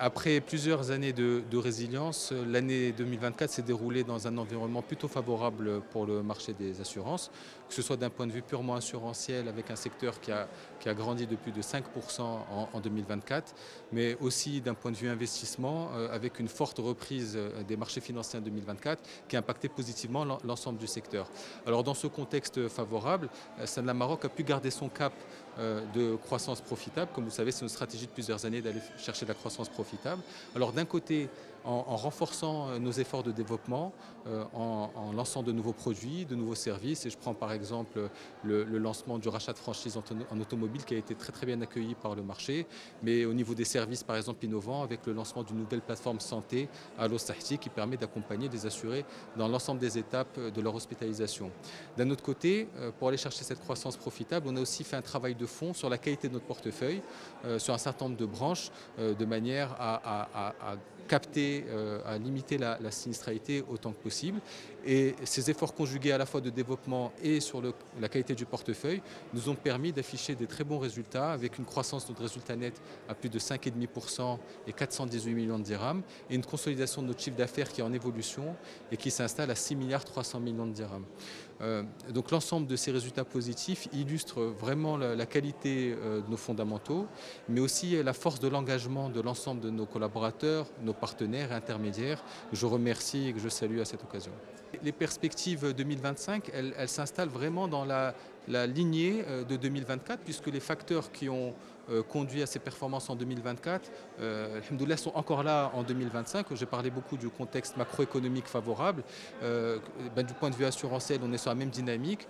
Après plusieurs années de résilience, l'année 2024 s'est déroulée dans un environnement plutôt favorable pour le marché des assurances, que ce soit d'un point de vue purement assurantiel avec un secteur qui a grandi de plus de 5% en 2024, mais aussi d'un point de vue investissement avec une forte reprise des marchés financiers en 2024 qui a impacté positivement l'ensemble du secteur. Alors dans ce contexte favorable, Sanlam Maroc a pu garder son cap de croissance profitable. Comme vous savez, c'est une stratégie de plusieurs années d'aller chercher de la croissance profitable. Alors d'un côté, en renforçant nos efforts de développement, en lançant de nouveaux produits, de nouveaux services, et je prends par exemple le lancement du rachat de franchise en automobile qui a été très très bien accueilli par le marché, mais au niveau des services par exemple innovants avec le lancement d'une nouvelle plateforme santé Allo Sahti qui permet d'accompagner des assurés dans l'ensemble des étapes de leur hospitalisation. D'un autre côté, pour aller chercher cette croissance profitable, on a aussi fait un travail de fond sur la qualité de notre portefeuille, sur un certain nombre de branches, de manière à capter, à limiter la sinistralité autant que possible. Et ces efforts conjugués à la fois de développement et sur la qualité du portefeuille nous ont permis d'afficher des très bons résultats avec une croissance de notre résultat net à plus de 5,5% et 418 millions de dirhams et une consolidation de notre chiffre d'affaires qui est en évolution et qui s'installe à 6 milliards 300 millions de dirhams. Donc l'ensemble de ces résultats positifs illustre vraiment la qualité de nos fondamentaux, mais aussi la force de l'engagement de l'ensemble de nos collaborateurs, nos partenaires et intermédiaires. Je remercie et que je salue à cette occasion. Les perspectives 2025, elles s'installent vraiment dans la lignée de 2024, puisque les facteurs qui ont conduit à ces performances en 2024, alhamdoulilah, sont encore là en 2025. J'ai parlé beaucoup du contexte macroéconomique favorable. Du point de vue assurantiel, on est sur la même dynamique.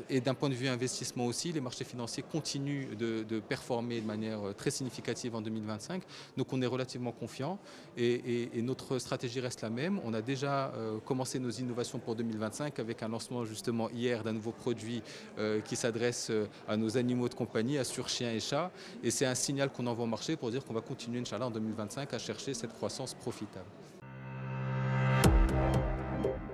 Et d'un point de vue investissement aussi, les marchés financiers continuent de performer de manière très significative en 2025. Donc on est relativement confiant et notre stratégie reste la même. On a déjà commencé nos innovations pour 2025 avec un lancement justement hier d'un nouveau produit qui s'adresse à nos animaux de compagnie, assure chiens et chats. Et c'est un signal qu'on envoie au marché pour dire qu'on va continuer, Inch'Allah, en 2025 à chercher cette croissance profitable.